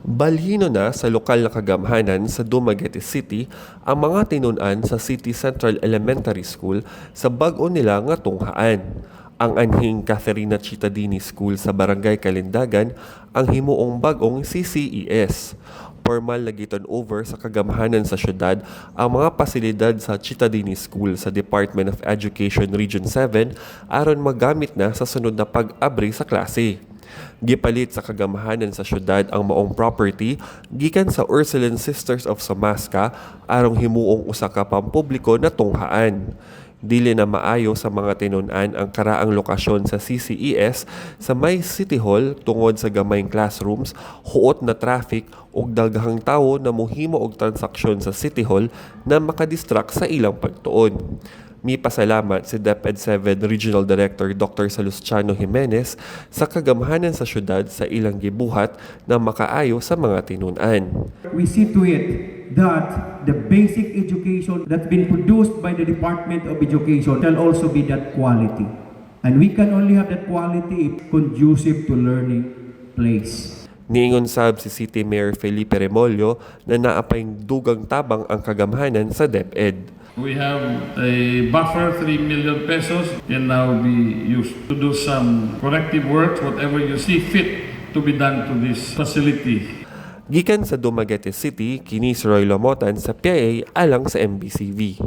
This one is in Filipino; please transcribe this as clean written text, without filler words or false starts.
Balhino na sa lokal na kagamhanan sa Dumaguete City ang mga tinun-an sa City Central Elementary School sa bag-o nila nga tunghaan. Ang anhing Cittadini School sa Barangay Kalindagan ang himuong bag-ong CCES. Formal na giturn-over sa kagamhanan sa syudad ang mga pasilidad sa Cittadini School sa Department of Education Region 7 aron magamit na sa sunod na pag-abri sa klase. Gipalit sa kagamhanan sa syudad ang maong property gikan sa Ursuline Sisters of Somasca arong himuong usa ka pampubliko na tunghaan. Dili na maayo sa mga tinun-an ang karaang lokasyon sa CCES sa may City Hall tungod sa gamayng classrooms, huot na traffic ug daghang tawo na mohimo og transaksyon sa City Hall na makadistract sa ilang pagtuon. Mipasalamat si DepEd 7 Regional Director Dr. Salustiano Jimenez sa kagamhanan sa syudad sa ilang gibuhat na makaayo sa mga tinun-an. We see to it that the basic education that's been produced by the Department of Education shall also be that quality. And we can only have that quality if conducive to learning place. Niingon sab si City Mayor Felipe Remolyo na naapayng dugang tabang ang kagamhanan sa DepEd. We have a buffer, 3 million pesos, can now be used to do some corrective work, whatever you see fit to be done to this facility. Gikan sa Dumaguete City, kini si Roy Lamotan sa PIA alang sa MBCV.